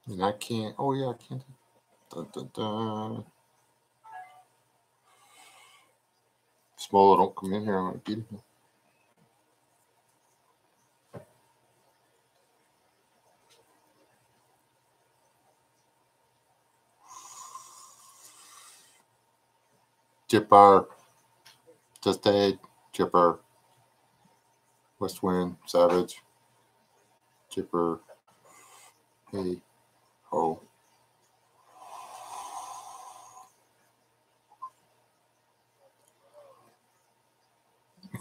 And I can't. Oh yeah, I can't. Dun, dun, dun. Smolo, don't come in here. I'm gonna get him. Chipper, just dead. Chipper, West Wind, Savage, Chipper, hey, ho.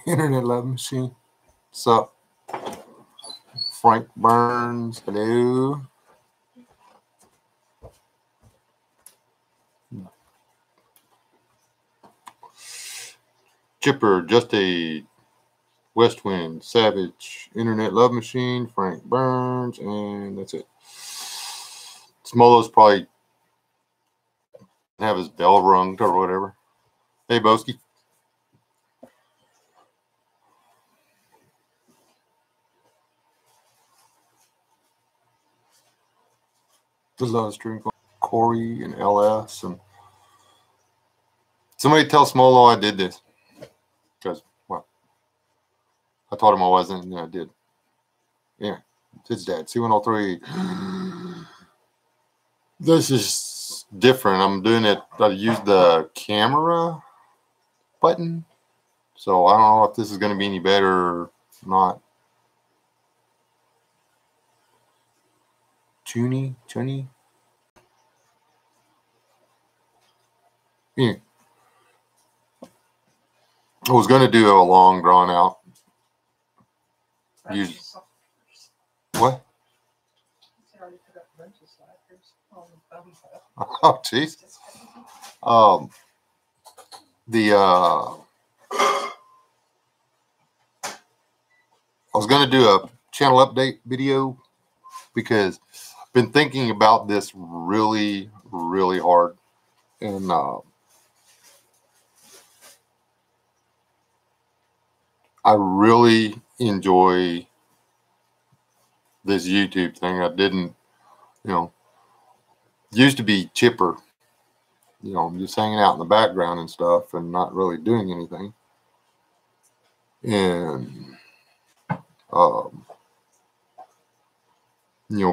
Internet Love Machine. Sup? Frank Burns, hello. Chipper, just a West Wind, Savage, Internet Love Machine, Frank Burns, and that's it. Smolo's probably have his bell rung or whatever. Hey, Boski. There's a lot of stream. Corey and LS and somebody tell Smolo I did this because well, I told him I wasn't, and I did. Yeah, it's his dad. C103. This is different. I'm doing it. I used the camera button, so I don't know if this is going to be any better or not. Chuni. Yeah. I was going to do a long drawn out. Use what? Oh, jeez. I was going to do a channel update video because I've been thinking about this really, really hard, and I really enjoy this YouTube thing. I didn't, used to be chipper, just hanging out in the background and stuff and not really doing anything. And,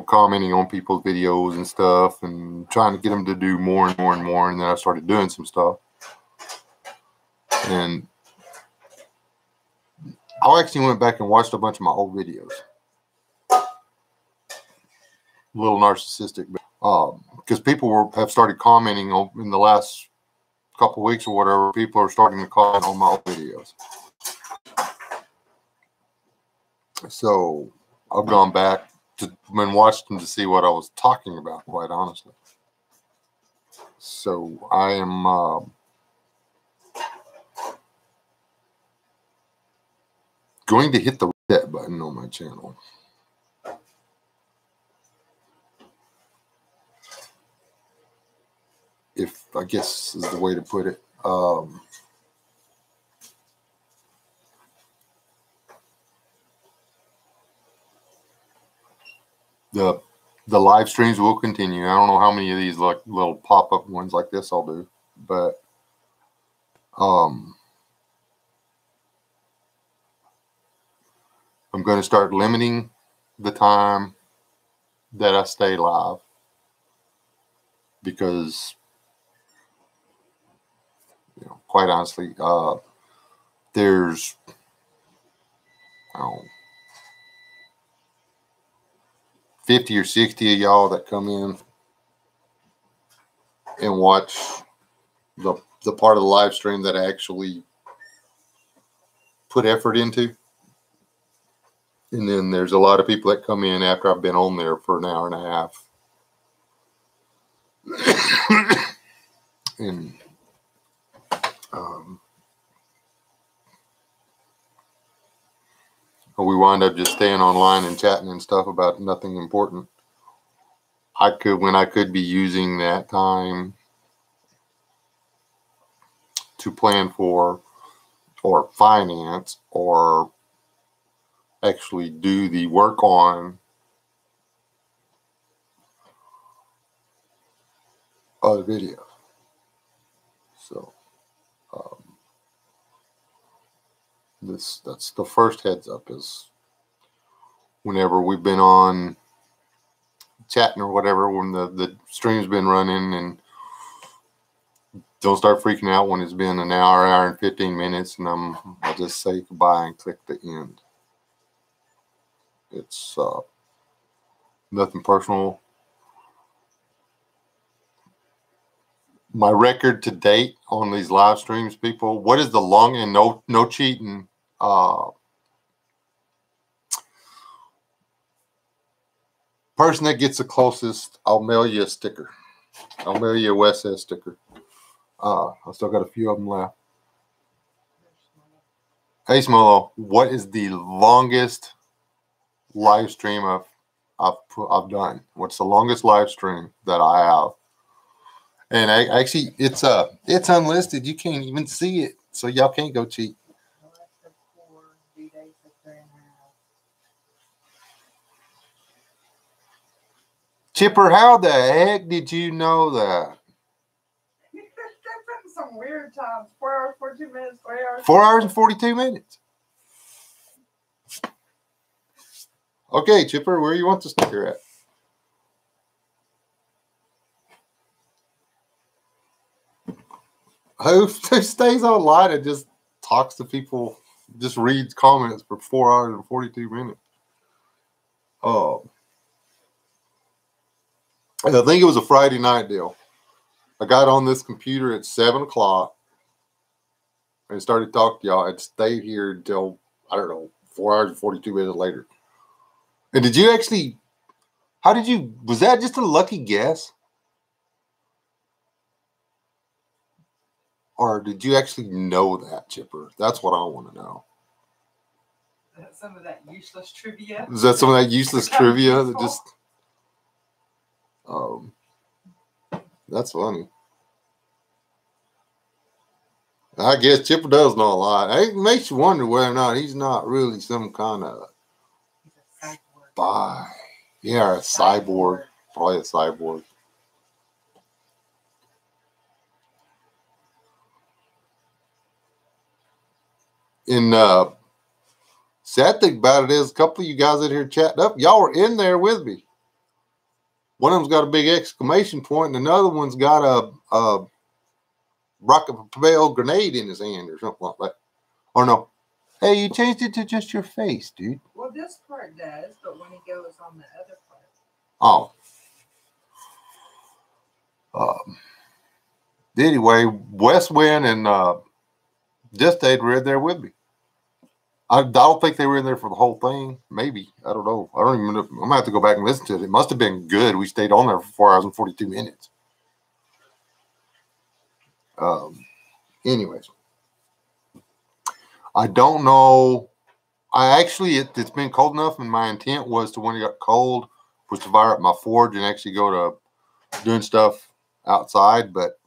commenting on people's videos and stuff and trying to get them to do more and more and more. And then I started doing some stuff. And I actually went back and watched a bunch of my old videos. A little narcissistic, but because people have started commenting in the last couple of weeks or whatever. People are starting to comment on my old videos. So I've gone back and watched them to see what I was talking about, quite honestly. So I am going to hit the reset button on my channel. If I guess is the way to put it. The live streams will continue. I don't know how many of these like little pop-up ones like this I'll do, but I'm going to start limiting the time that I stay live, because quite honestly, there's 50 or 60 of y'all that come in and watch the part of the live stream that I actually put effort into. And then there's a lot of people that come in after I've been on there for an hour and a half. And we wind up just staying online and chatting and stuff about nothing important. When I could be using that time to plan for or finance or actually do the work on other videos. So that's the first heads up, is whenever we've been on chatting or whatever, when the stream's been running, and don't start freaking out when it's been an hour and 15 minutes, and I'll just say goodbye and click the end. It's nothing personal. My record to date on these live streams, people, what is the long, and no cheating, person that gets the closest, I'll mail you a sticker. I'll mail you a West S sticker. I still got a few of them left. Hey Smolo, what is the longest live stream I've done? What's the longest live stream that I have? And actually, it's unlisted. You can't even see it, so y'all can't go cheat. Chipper, how the heck did you know that? Some weird times. 4 hours, 42 minutes, 3 hours. 4 hours and 42 minutes. Okay, Chipper, where you want the sticker at? Who stays online and just talks to people, just reads comments for 4 hours and 42 minutes? Oh. I think it was a Friday night deal. I got on this computer at 7 o'clock and started talking to y'all. I'd stayed here until, I don't know, 4 hours and 42 minutes later. And did you actually, was that just a lucky guess? Or did you actually know that, Chipper? That's what I want to know. Is that some of that useless trivia? Is that some of that useless trivia that just... That's funny. I guess Chipper does know a lot. It makes you wonder whether or not he's not really some kind of spy. Yeah, a cyborg. Probably a cyborg. And sad thing about it is, a couple of you guys in here chatting up, y'all were in there with me. One of them's got a big exclamation point, and another one's got a rocket propelled grenade in his hand or something like that. Or no. Hey, you changed it to just your face, dude. Well, this part does, but when he goes on the other part. Oh. Anyway, West Wind and Just Aid were in there with me. I don't think they were in there for the whole thing. Maybe. I don't know. I don't even know. I'm going to have to go back and listen to it. It must have been good. We stayed on there for 4 hours and 42 minutes. Anyways. I don't know. It's been cold enough, and my intent was to, when it got cold, was to fire up my forge and actually go to doing stuff outside, but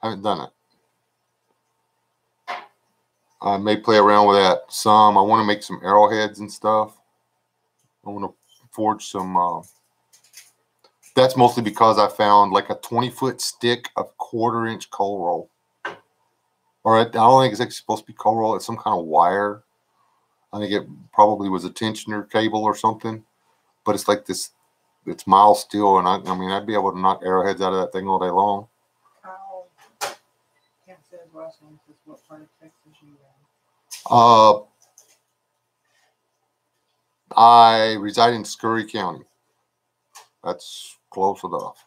haven't done it. I may play around with that some. I want to make some arrowheads and stuff. I want to forge some. That's mostly because I found like a 20-foot stick of 1/4-inch coal roll. Or I don't think it's actually supposed to be coal roll. It's some kind of wire. I think it probably was a tensioner cable or something. But it's like this. It's mild steel, and I mean, I'd be able to knock arrowheads out of that thing all day long. Can't say his last name. What part of Texas you in? I reside in Scurry County. That's close enough.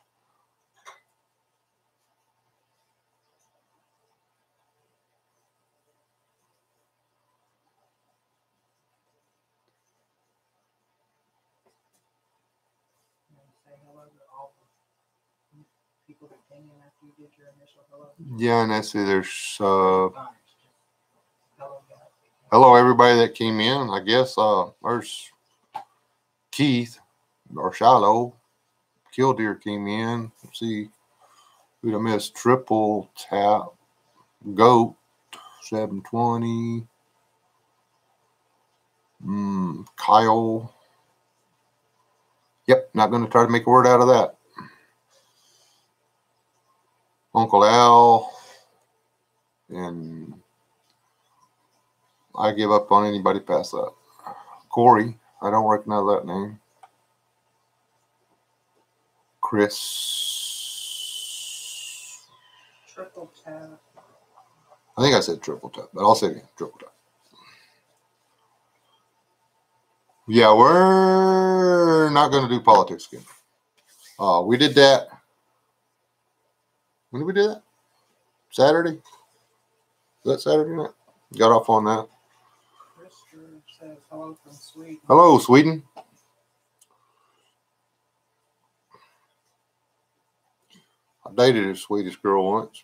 Say hello to all the people that came in after you did your initial hello. Yeah, and I see there's hello everybody that came in. I guess there's Keith or Shiloh. Killdeer came in. Let's see who'd I miss. Triple Tap. Goat 720. Kyle. Yep, not going to try to make a word out of that. Uncle Al, and I give up on anybody past that. Corey, I don't recognize that name. Chris. Triple tap. I think I said triple tap, but I'll say it again, triple tap. Yeah, we're not going to do politics again. We did that. When did we do that? Saturday? Was that Saturday night? Got off on that. Christopher says hello from Sweden. Hello, Sweden. I dated a Swedish girl once.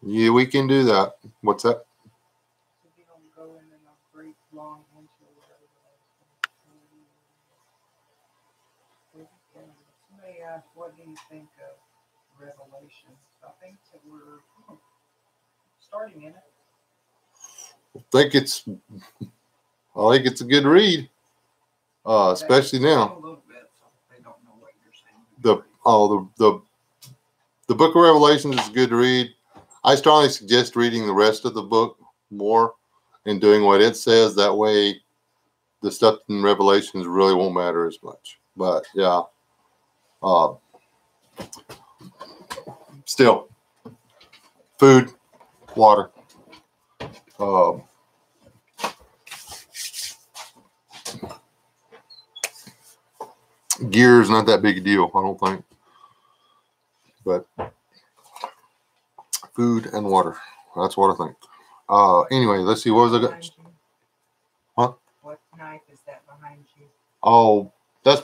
Yeah, we can do that. What's that? Somebody asked, what do you think of Revelation? I think that we're starting in it. I think it's a good read, especially now. A little bit, so they don't know what you're saying. The Book of Revelations is good to read. I strongly suggest reading the rest of the book more and doing what it says. That way, the stuff in Revelations really won't matter as much. But yeah, still, food, water. Gear is not that big a deal, I don't think. But food and water, that's what I think. Anyway, let's see. What was I got? Huh? What knife is that behind you? Oh, that's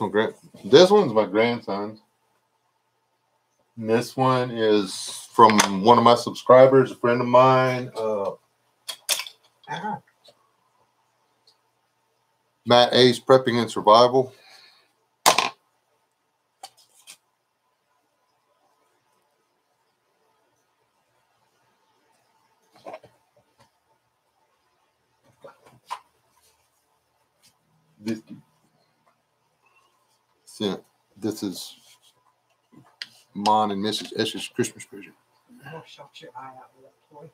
this one's my grandson's. And this one is from one of my subscribers, a friend of mine. Matt A's Prepping and Survival. This is mine and Mrs. S's Christmas present. Oh, shut your eye out with that toy.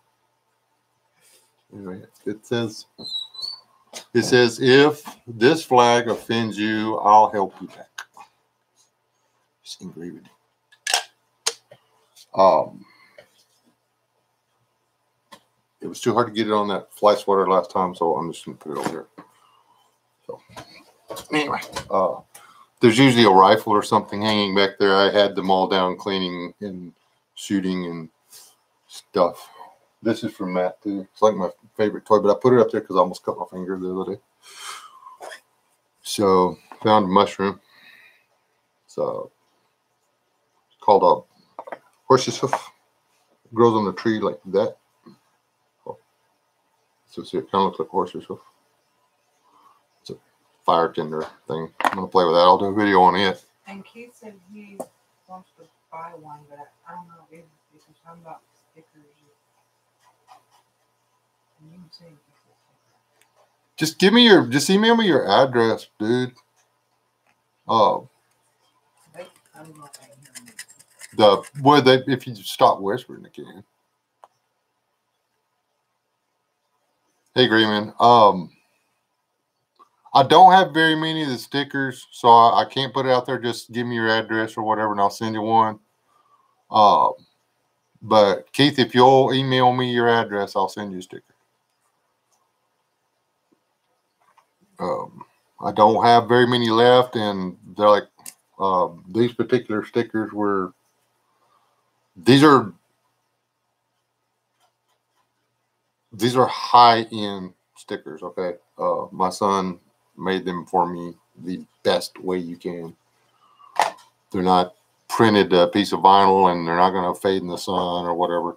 Anyway, it says, if this flag offends you, I'll help you back. It's engraved. It was too hard to get it on that fly swatter last time, so I'm just going to put it over here. So, anyway, there's usually a rifle or something hanging back there. I had them all down cleaning and shooting and stuff. This is from Matt, too. It's like my favorite toy, but I put it up there because I almost cut my finger the other day. So, found a mushroom. So, it's called a horse's hoof. It grows on the tree like that. So, see, it kind of looks like a horse's hoof. It's a fire tinder thing. I'm going to play with that. I'll do a video on it. And Keith said he wants to buy one, but I don't know if it's something about stickers. You can say just email me your address, dude. If you stop whispering again. Hey, Grayman. I don't have very many of the stickers, so I can't put it out there. Just give me your address or whatever, and I'll send you one. But Keith, if you'll email me your address, I'll send you a sticker. I don't have very many left, and they're like these particular stickers were. These are high-end stickers. Okay, my son made them for me the best way you can. They're not printed a piece of vinyl, and they're not going to fade in the sun or whatever.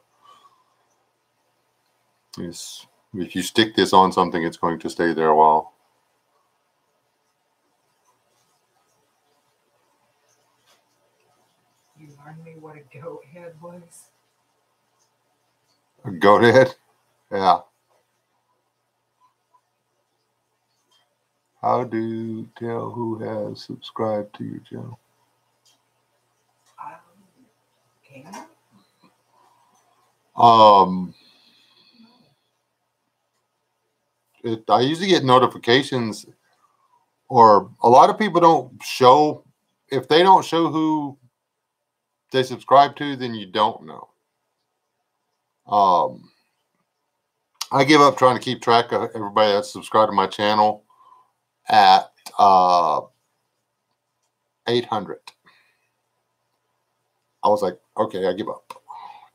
If you stick this on something, it's going to stay there a while. you remind me what a goat head was? A goat head? Yeah. How do you tell who has subscribed to your channel? Can I usually get notifications, or a lot of people don't show. If they don't show who they subscribe to, then you don't know. I give up trying to keep track of everybody that's subscribed to my channel at 800. I was like, okay, I give up.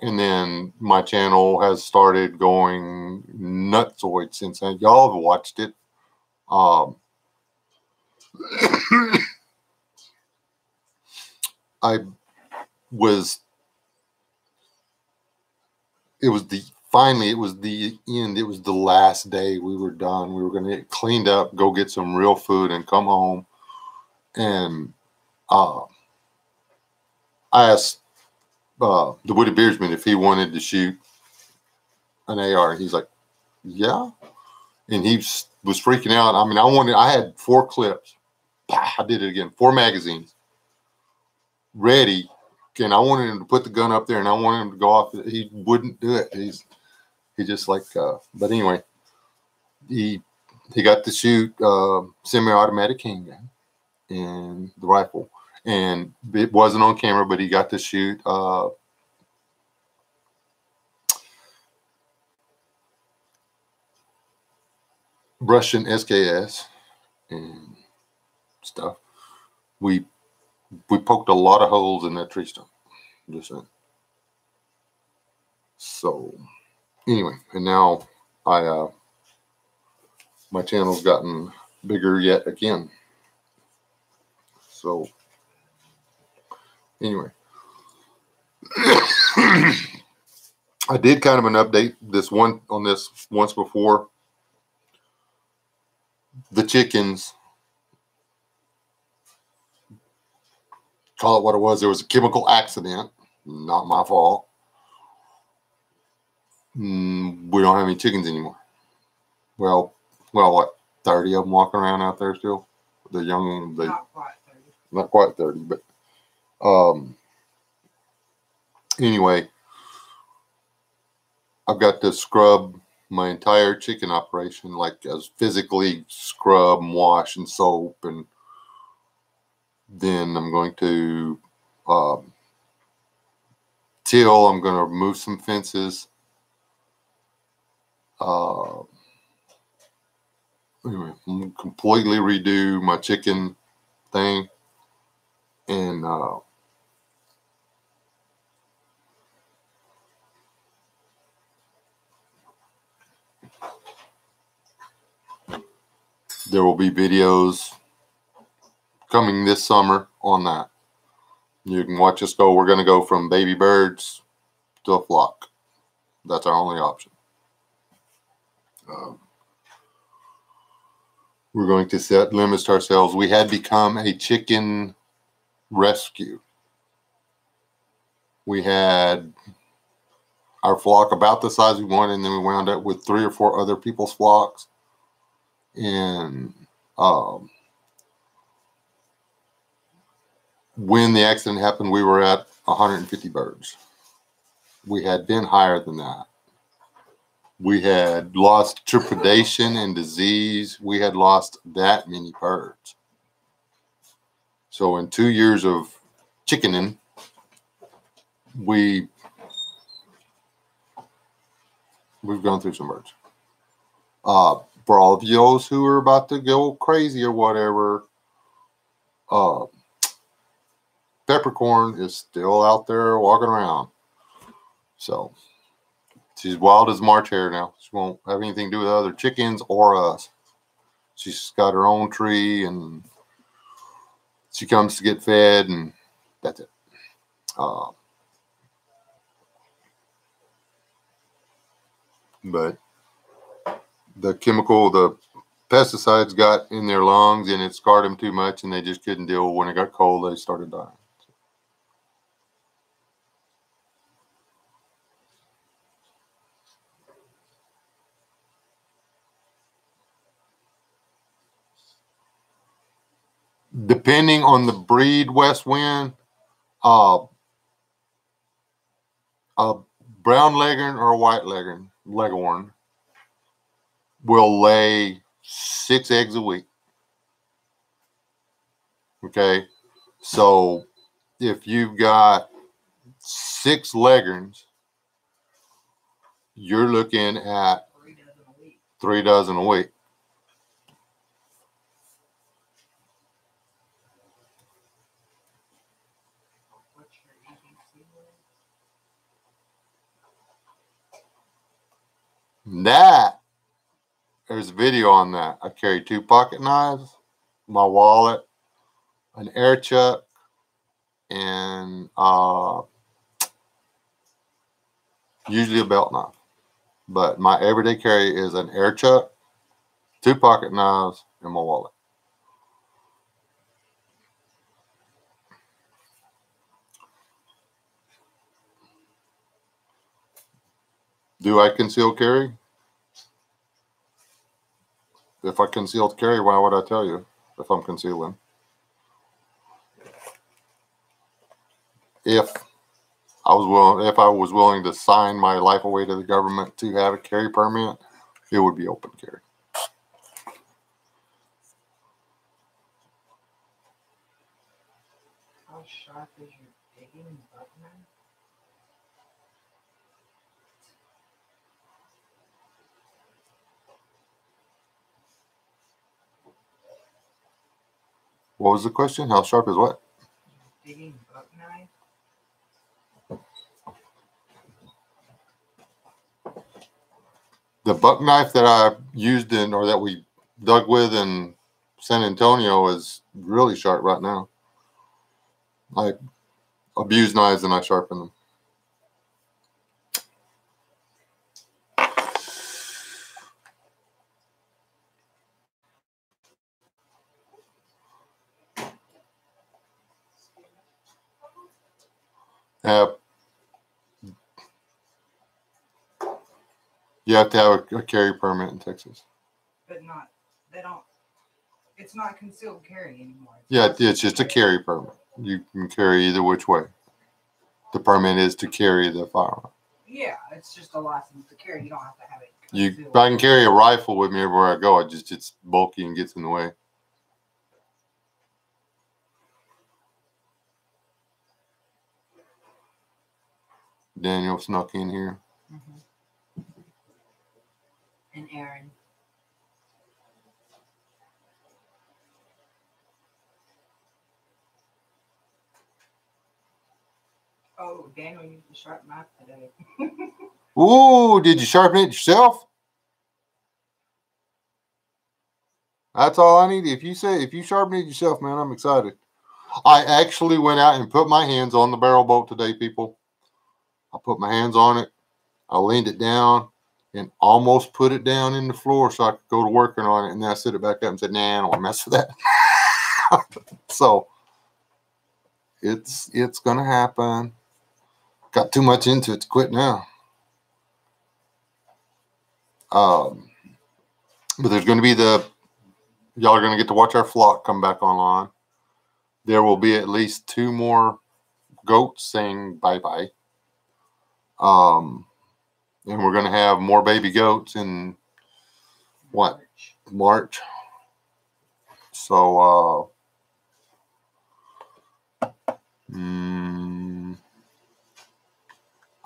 And then my channel has started going nutsoid since then. Y'all have watched it. It was the end. It was the last day we were done. We were going to get cleaned up, go get some real food, and come home. And I asked the Woody Beersman if he wanted to shoot an AR. He's like, yeah. And he was freaking out. I mean, I had 4 clips. I did it again. 4 magazines ready. And I wanted him to put the gun up there, and I wanted him to go off. He wouldn't do it. He just like, but anyway, he got to shoot semi-automatic handgun and the rifle. And it wasn't on camera, but he got to shoot Russian SKS and stuff. We poked a lot of holes in that tree stump. Just saying. So anyway, and now my channel's gotten bigger yet again. So anyway, I did kind of an update on this once before. The chickens, call it what it was. There was a chemical accident, not my fault. We don't have any chickens anymore. Well, what, 30 of them walking around out there still? The young, not quite 30, but anyway, I've got to scrub my entire chicken operation, like as physically scrub and wash and soap, and then I'm going to till. I'm going to remove some fences. Anyway, I'm going to completely redo my chicken thing, and there will be videos coming this summer on that. You can watch us go. We're going to go from baby birds to a flock. That's our only option. We're going to set limits to ourselves. We had become a chicken rescue. We had our flock about the size we wanted, and then we wound up with 3 or 4 other people's flocks. And when the accident happened, we were at 150 birds. We had been higher than that. We had lost to predation and disease. We had lost that many birds. So in 2 years of chickening, we've gone through some birds. For all of those who are about to go crazy or whatever, Peppercorn is still out there walking around. So she's wild as March hare now. She won't have anything to do with other chickens or us. She's got her own tree, and she comes to get fed, and that's it. But the pesticides got in their lungs, and it scarred them too much, and they just couldn't deal. When it got cold, they started dying. depending on the breed, west wind, a brown leghorn or a white leghorn will lay 6 eggs a week. Okay, so if you've got 6 leghorns, you're looking at 3 dozen a week. That, there's a video on that. I carry 2 pocket knives, my wallet, an air chuck, and usually a belt knife. But my everyday carry is an air chuck, 2 pocket knives, and my wallet. Do I conceal carry? If I concealed carry, why would I tell you if I'm concealing? If I was willing to sign my life away to the government to have a carry permit, it would be open carry. How sharp is your digging buck knife? What was the question? How sharp is what? Digging buck knife? The buck knife that I used or that we dug with in San Antonio is really sharp right now. I abuse knives and I sharpen them. You have to have a carry permit in Texas. But it's not concealed carry anymore. It's just a carry permit. You can carry either which way. The permit is to carry the firearm. Yeah, it's just a license to carry. You don't have to have it. I can carry a rifle with me everywhere I go. It's bulky and gets in the way. Daniel snuck in here. Mm-hmm. And Aaron. Oh, Daniel used the sharp knife today. Ooh, did you sharpen it yourself? That's all I need. If you sharpen it yourself, man, I'm excited. I actually went out and put my hands on the barrel bolt today, people. I put my hands on it. I leaned it down and almost put it down in the floor so I could go to working on it. And then I set it back up and said, nah, I don't want to mess with that. So it's going to happen. Got too much into it to quit now. But there's going to be y'all are going to get to watch our flock come back online. There will be at least 2 more goats saying bye-bye. And we're going to have more baby goats in March. So,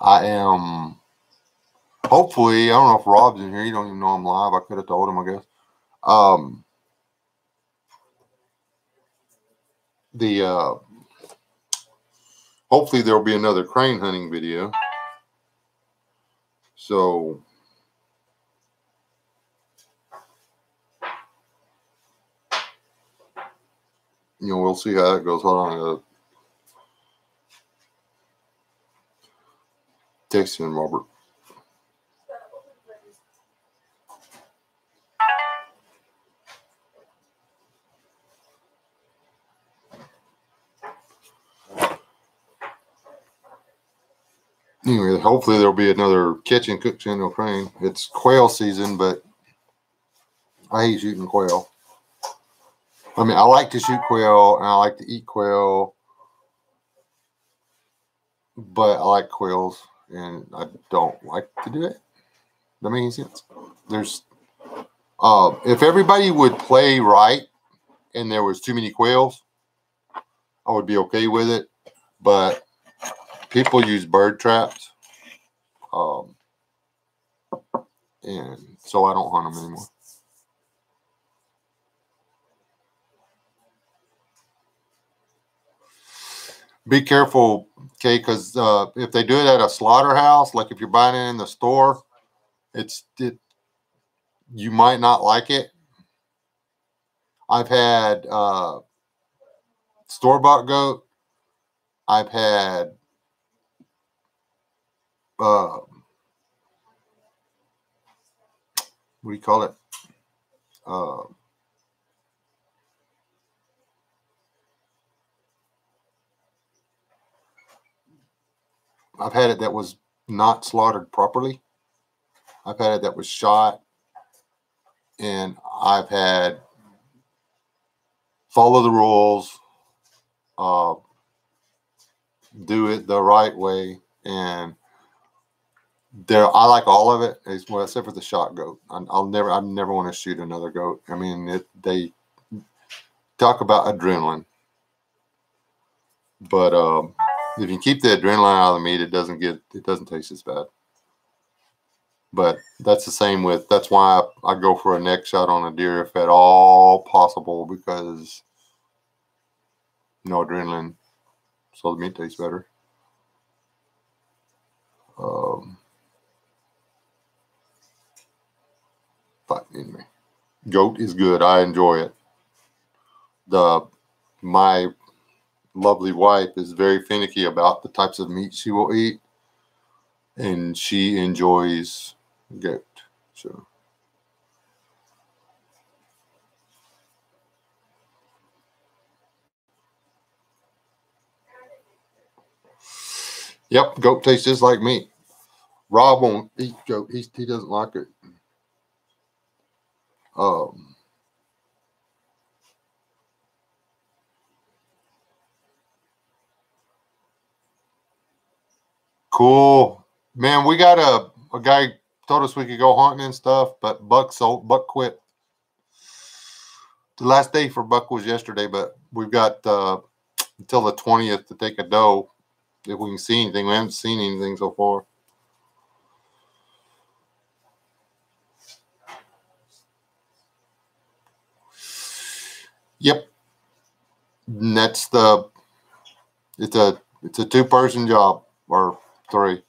I am hopefully, I don't know if Rob's in here. You don't even know I'm live. I could have told him, I guess. Hopefully there'll be another crane hunting video. So we'll see how that goes. Hold on. Text him, Robert. Anyway, hopefully there'll be another catch and cook channel crane. It's quail season, but I hate shooting quail. I mean, I like to shoot quail and I like to eat quail, but I like quails and I don't like to do it. That makes sense. There's, if everybody would play right and there was too many quails, I would be okay with it. But people use bird traps, and so I don't hunt them anymore. Be careful, okay? Because if they do it at a slaughterhouse, like if you're buying it in the store, you might not like it. I've had store-bought goat. I've had what do you call it? I've had it that was not slaughtered properly. I've had it that was shot, and I've had follow the rules, do it the right way, and I like all of it, except for the shot goat. I never want to shoot another goat. I mean, they talk about adrenaline, but if you keep the adrenaline out of the meat, it doesn't taste as bad. But that's the same that's why I go for a neck shot on a deer if at all possible, because no adrenaline, so the meat tastes better. But anyway, goat is good. I enjoy it. My lovely wife is very finicky about the types of meat she will eat, and she enjoys goat. So, yep, goat tastes just like meat. Rob won't eat goat. He doesn't like it. Cool, man. We got a guy told us we could go hunting and stuff, but Buck quit. The last day for Buck was yesterday, but we've got until the 20th to take a doe if we can see anything. We haven't seen anything so far. Yep, and it's a 2-person job or 3.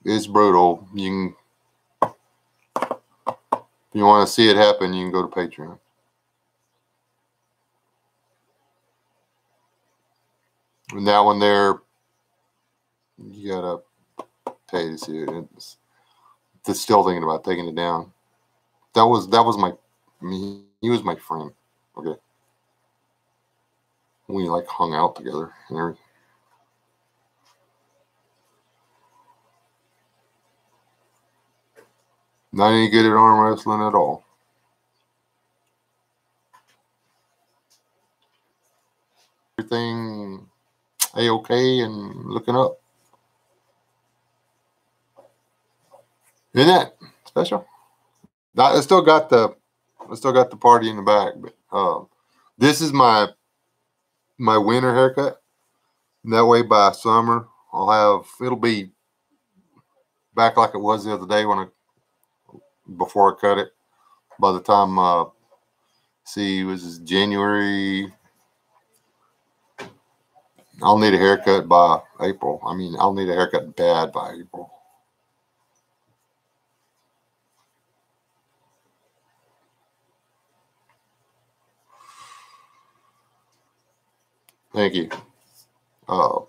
It's brutal. If you want to see it happen, you can go to Patreon. And that one there, you gotta pay to see it. It's still thinking about taking it down. That was he was my friend. Okay. We like hung out together and everything. Not any good at arm wrestling at all. Everything A-okay and looking up. Isn't that special? I still got the party in the back, but this is my winter haircut. That way by summer it'll be back like it was the other day before I cut it. By the time it was January, I'll need a haircut by April. I mean, I'll need a haircut bad by April. Thank you. I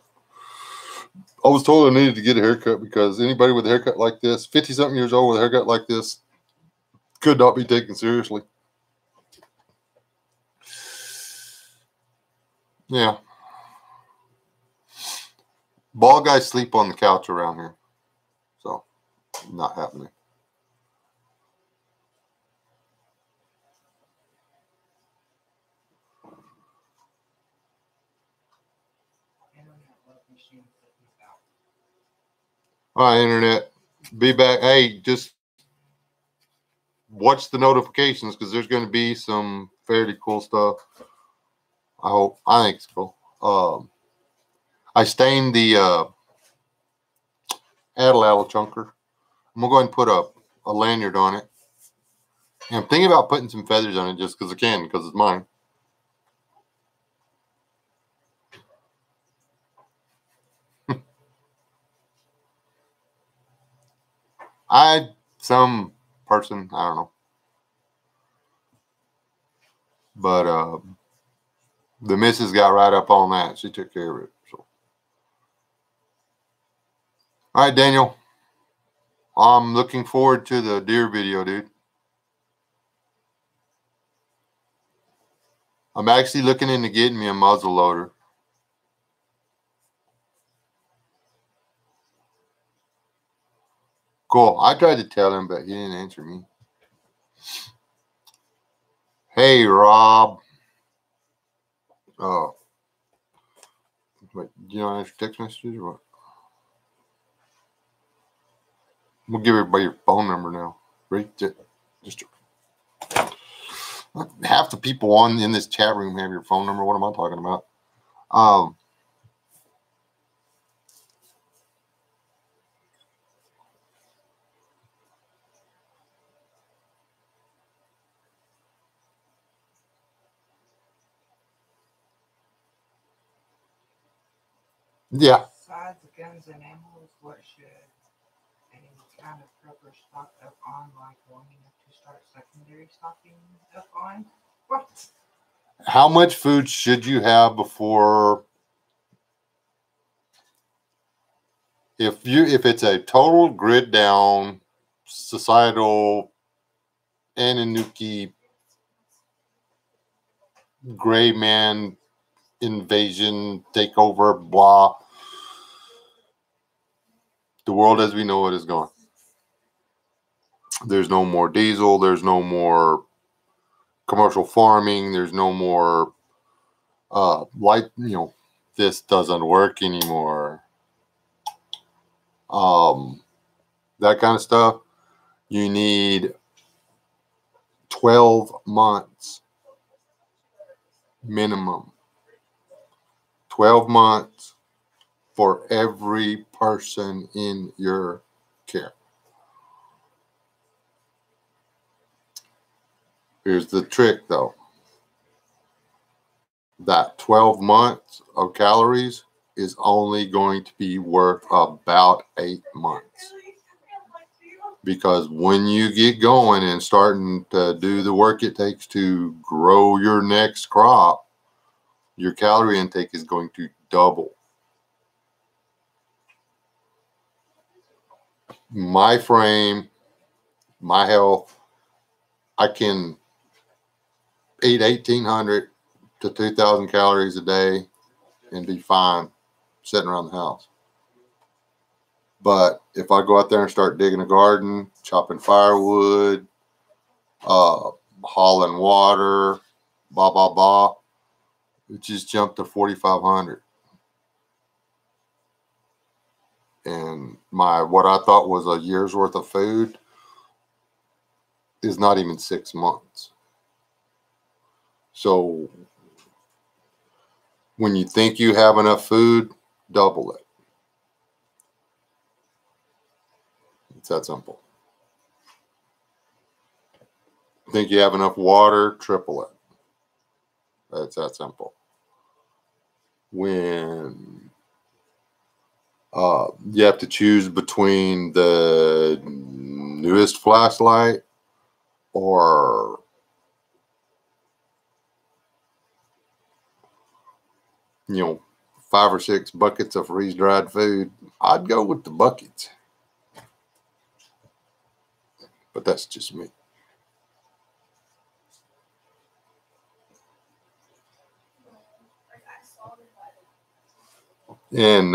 was told I needed to get a haircut because anybody with a haircut like this, 50-something years old with a haircut like this, could not be taken seriously. Yeah. Bald guys sleep on the couch around here. So Not happening. All right, internet. Be back. Hey, just watch the notifications because there's going to be some fairly cool stuff. I hope. I think it's cool. I stained the Adelaide chunker. I'm going to go ahead and put a lanyard on it. And I'm thinking about putting some feathers on it just because I can, because it's mine. Some person, I don't know. But the missus got right up on that. She took care of it. So, all right, Daniel. I'm looking forward to the deer video, dude. I'm actually looking into getting me a muzzle loader. Cool. I tried to tell him, but he didn't answer me. Hey, Rob. Oh. Wait, do you not answer text messages or what? We'll give everybody your phone number now. Right? Just half the people in this chat room have your phone number. What am I talking about? Yeah. Besides guns and ammo, what should any kind of prepper stock up on, like wanting to start secondary stocking up on? What? How much food should you have before? If it's a total grid down societal Anunnaki gray man invasion takeover, blah, the world as we know it is gone. There's no more diesel. There's no more commercial farming. There's no more light. This doesn't work anymore. That kind of stuff. You need 12 months minimum. 12 months for every person in your care. Here's the trick, though. That 12 months of calories is only going to be worth about 8 months. Because when you get going and starting to do the work it takes to grow your next crop, your calorie intake is going to double. My frame, my health, I can eat 1,800 to 2,000 calories a day and be fine sitting around the house. But if I go out there and start digging a garden, chopping firewood, hauling water, blah, blah, blah, it just jumped to 4,500. And what I thought was a year's worth of food is not even 6 months. So when you think you have enough food, double it. It's that simple. Think you have enough water, triple it. It's that simple. When you have to choose between the newest flashlight or you know, 5 or 6 buckets of freeze-dried food, I'd go with the buckets. But that's just me. And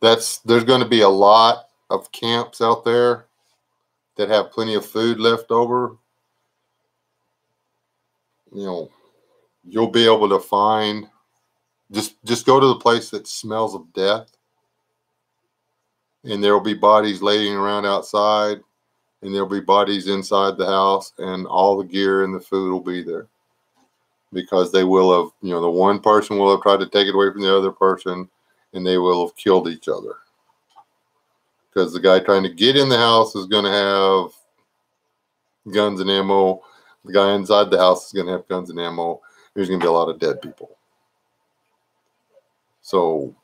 there's going to be a lot of camps out there that have plenty of food left over. You know, you'll be able to find, just go to the place that smells of death, and there will be bodies laying around outside, and there'll be bodies inside the house, and all the gear and the food will be there. Because they will have, the one person will have tried to take it away from the other person, and they will have killed each other. Because the guy trying to get in the house is going to have guns and ammo. The guy inside the house is going to have guns and ammo. There's going to be a lot of dead people. So,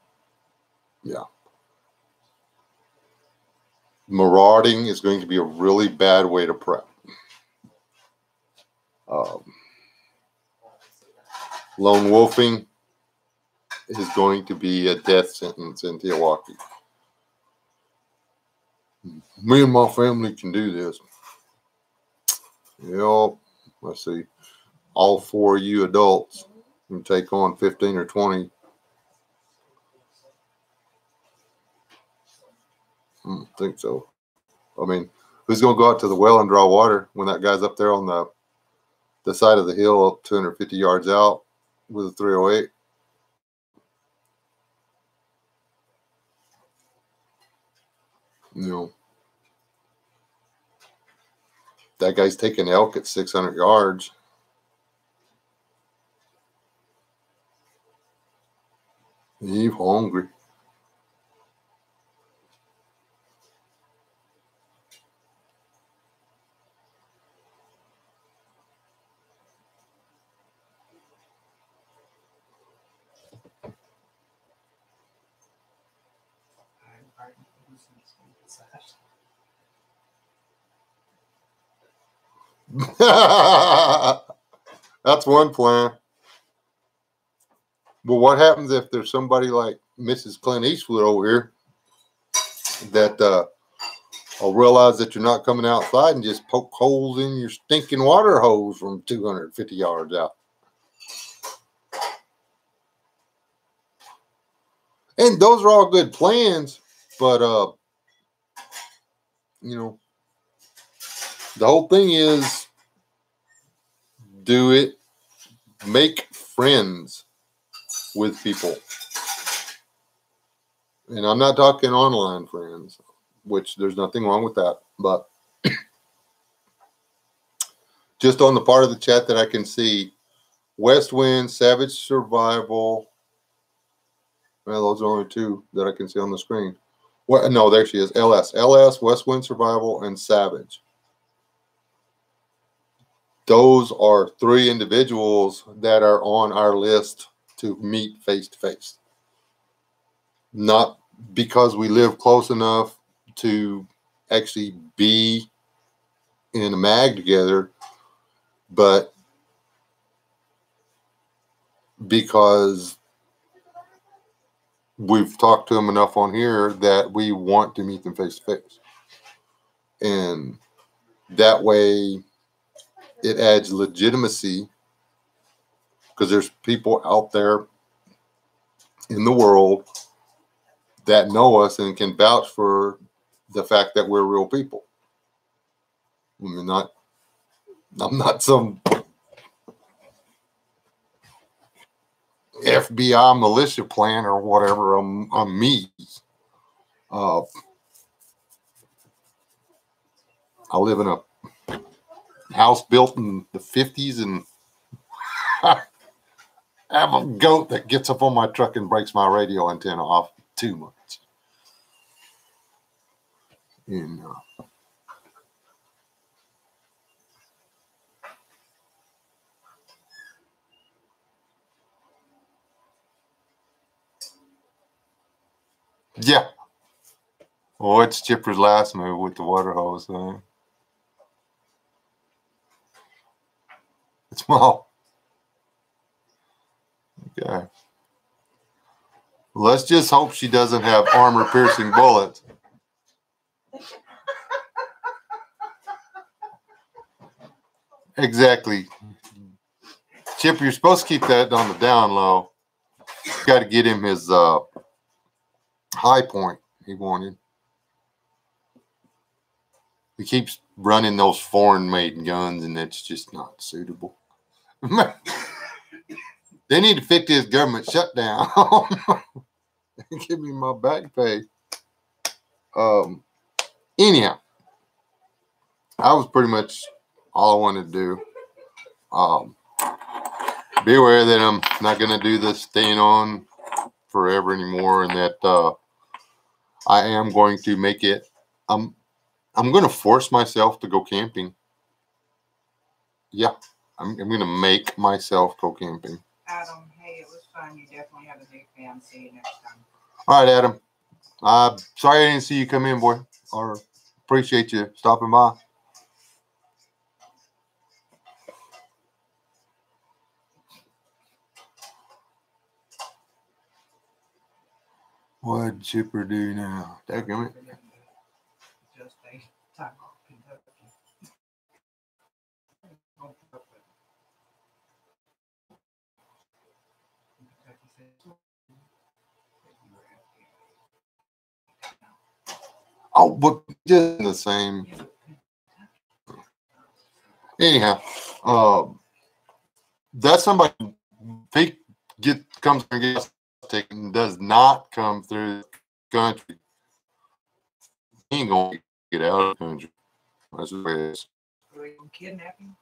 yeah. Marauding is going to be a really bad way to prep. Lone wolfing is going to be a death sentence in Teotihuacan. Me and my family can do this. Yep. Let's see. All 4 of you adults can take on 15 or 20. I don't think so. I mean, who's going to go out to the well and draw water when that guy's up there on the side of the hill up 250 yards out with a 308? That guy's taking elk at 600 yards. He's hungry. That's one plan. But what happens if there's somebody like Mrs. Clint Eastwood over here that will realize that you're not coming outside and just poke holes in your stinking water hose from 250 yards out? And those are all good plans, but the whole thing is do it, make friends with people. And I'm not talking online friends, which there's nothing wrong with that, but just on the part of the chat that I can see, West Wind, Savage Survival. Well, those are only 2 that I can see on the screen. Well, no, there she is. LS, West Wind Survival, and Savage. Those are 3 individuals that are on our list to meet face to face. Not because we live close enough to actually be in a mag together, but because we've talked to them enough on here that we want to meet them face to face. And that way it adds legitimacy, because there's people out there in the world that know us and can vouch for the fact that we're real people. I mean, I'm not some FBI militia plan or whatever. I'm me. I live in a house built in the 50s, and I have a goat that gets up on my truck and breaks my radio antenna off too much. And yeah. Well, what's Chipper's last move with the water hose? It's small. Okay. Let's just hope she doesn't have armor-piercing bullets. Exactly. Chip, you're supposed to keep that on the down low. Got to get him his High Point he wanted. He keeps running those foreign-made guns, and it's just not suitable. They need to fix this government shutdown. Give me my back pay. Anyhow, that was pretty much all I wanted to do. Be aware that I'm not going to do this staying on forever anymore, and that I am going to make it. I'm going to force myself to go camping. Yeah, I'm going to make myself go camping. Adam, hey, it was fun. You definitely have a new fan. See you next time. All right, Adam. Sorry I didn't see you come in, boy. Or appreciate you stopping by. What'd Chipper do now? Daggum it. Just a time off Kentucky. Oh, but just the same. Anyhow, that's somebody. If he comes and gets taken and does not come through the country, he ain't gonna get out of the country. That's the way it is. Are you kidnapping?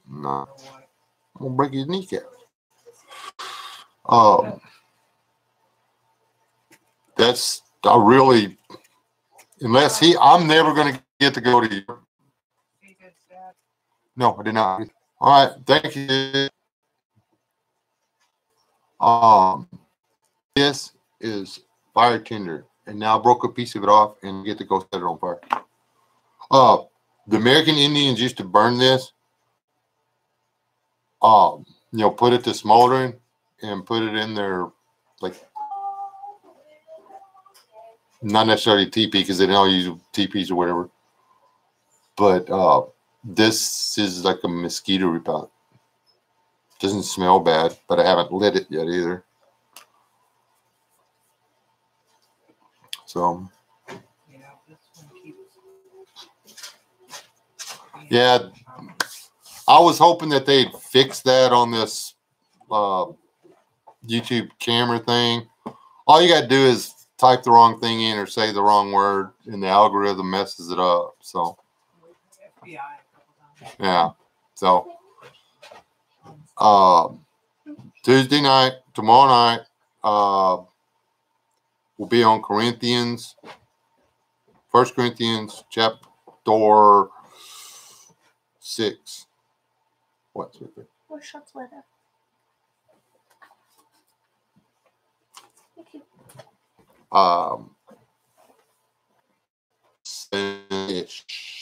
No, Or what? I'm gonna break his kneecap. That's I really, unless I'm never gonna get to go to Europe. He did that. No, I did not. All right, thank you. This is fire tinder, and now I broke a piece of it off and get to go set it on fire. The American Indians used to burn this. Put it to smoldering and put it in their, like, not necessarily teepee because they don't use teepees or whatever. But this is like a mosquito repellent. Doesn't smell bad, but I haven't lit it yet either. So, yeah, I was hoping that they'd fix that on this YouTube camera thing. All you got to do is type the wrong thing in or say the wrong word, and the algorithm messes it up. So, yeah. So, Tuesday night, tomorrow night, we'll be on Corinthians, 1 Corinthians chapter 6. What's with it? What shots weather? Thank you.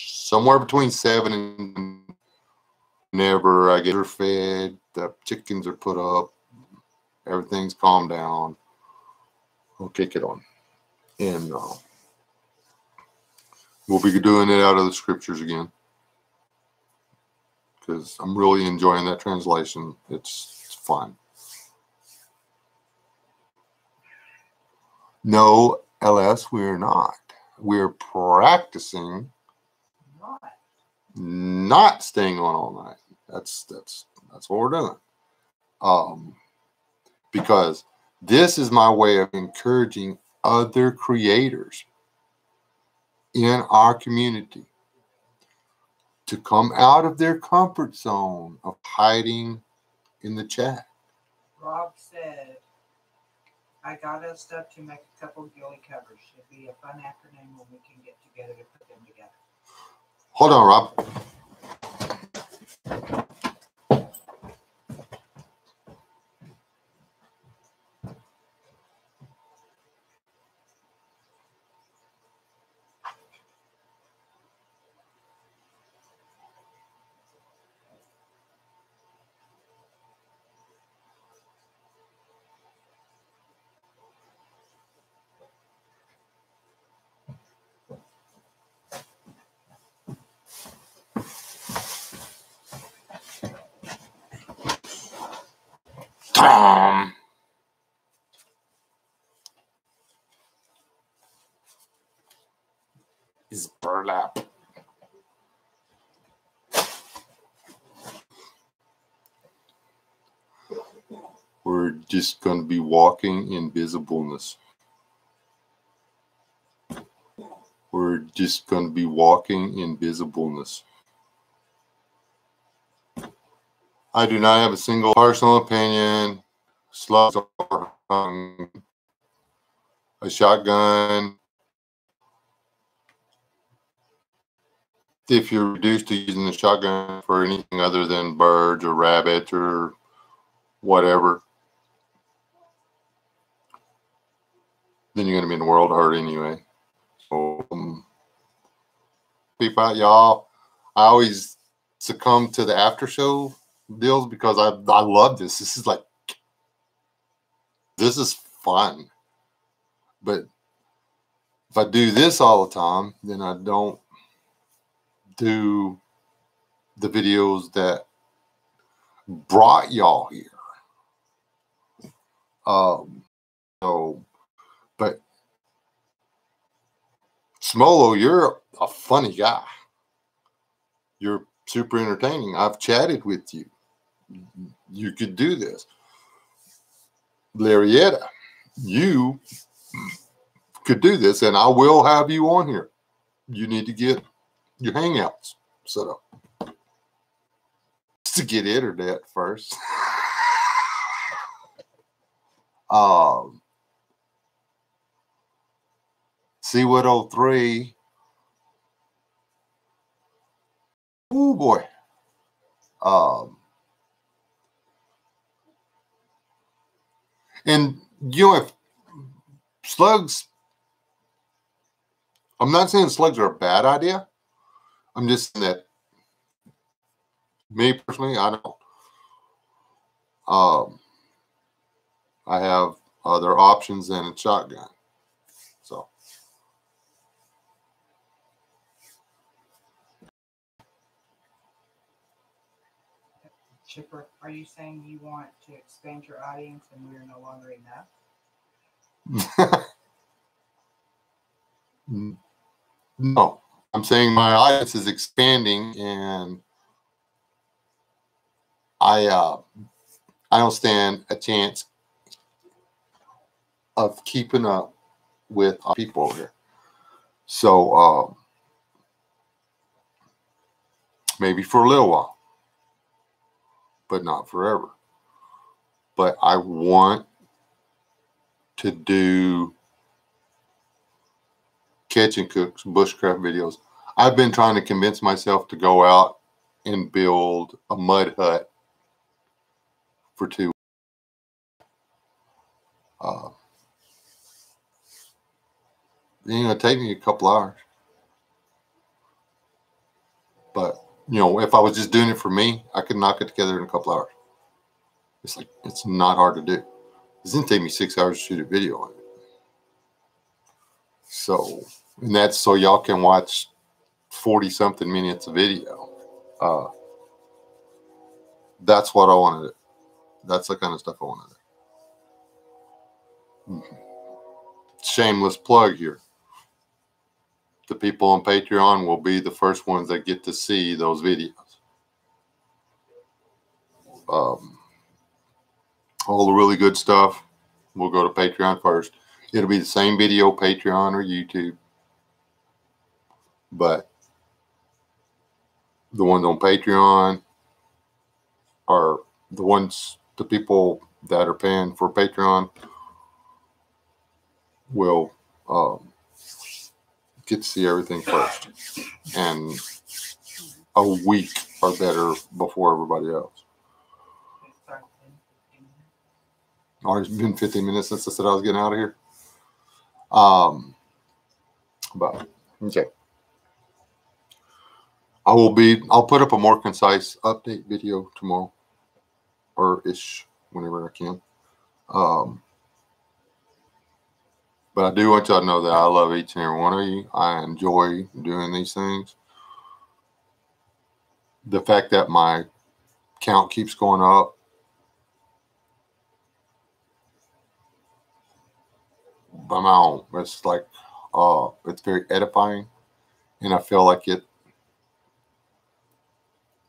Somewhere between 7 and whenever I get her fed, the chickens are put up, everything's calmed down, we'll kick it on. And we'll be doing it out of the scriptures again, because I'm really enjoying that translation. It's fun. No, LS, we're not. We're practicing not staying on all night. That's what we're doing. Because this is my way of encouraging other creators in our community to come out of their comfort zone of hiding in the chat. Rob said, I got us stuff to make a couple ghillie covers. Should be a fun afternoon when we can get together to put them together. Hold on, Rob. is burlap. We're just going to be walking in visibleness. We're just going to be walking in visibleness. I do not have a single personal opinion. Slugs are hung. A shotgun, if you're reduced to using the shotgun for anything other than birds or rabbits or whatever, then you're going to be in the world of hurt anyway. So, peep out, y'all. I always succumb to the after show deals because I love this. This is fun. But if I do this all the time, then I don't do the videos that brought y'all here. So, but Smolo, you're a funny guy. You're super entertaining. I've chatted with you. You could do this. Larietta, you could do this, and I will have you on here. You need to get your hangouts set up. Just to get internet first. See what 03. Oh boy. And you know, if slugs, I'm not saying slugs are a bad idea. I'm just saying that me personally, I don't. I have other options than a shotgun. So. Chipper, are you saying you want to expand your audience and we're no longer enough? No, I'm saying my audience is expanding, and I don't stand a chance of keeping up with people over here. So maybe for a little while, but not forever. But I want to do catch and cooks, bushcraft videos. I've been trying to convince myself to go out and build a mud hut for 2 weeks. It ain't gonna take me a couple hours. But if I was just doing it for me, I could knock it together in a couple hours. It's not hard to do. It didn't take me 6 hours to shoot a video on it. So, and that's so y'all can watch 40-something minutes of video. That's what I want to do. That's the kind of stuff I want to do. Shameless plug here. The people on Patreon will be the first ones that get to see those videos. All the really good stuff will go to Patreon first. It'll be the same video, Patreon or YouTube. But the ones on Patreon are the people that are paying for Patreon will get to see everything first. And a week or better before everybody else. It's been 15 minutes since I said I was getting out of here. But okay. I'll put up a more concise update video tomorrow, or ish, whenever I can. But I do want y'all to know that I love each and every one of you. I enjoy doing these things. The fact that my count keeps going up, by my own, it's very edifying. And I feel like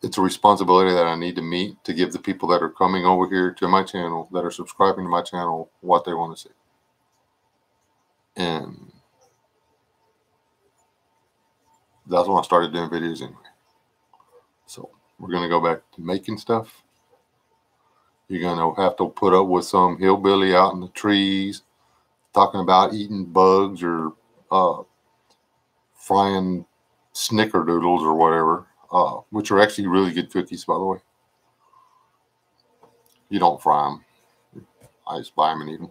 it's a responsibility that I need to meet to give the people that are coming over here to my channel, that are subscribing to my channel, what they want to see. And that's when I started doing videos anyway. So we're going to go back to making stuff. You're going to have to put up with some hillbilly out in the trees talking about eating bugs or frying snickerdoodles or whatever, which are actually really good cookies, by the way. You don't fry them. I just buy them and eat them.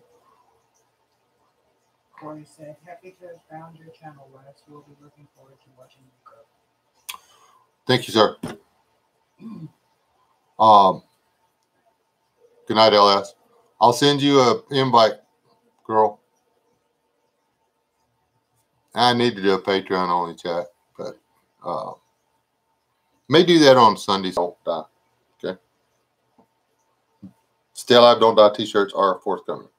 Corey said, happy to have found your channel, Wes. We'll be looking forward to watching you grow. Thank you, sir. Good night, LS. I'll send you an invite, girl. I need to do a Patreon only chat, but may do that on Sundays. Don't die. Okay. Stay alive, don't die t-shirts are forthcoming.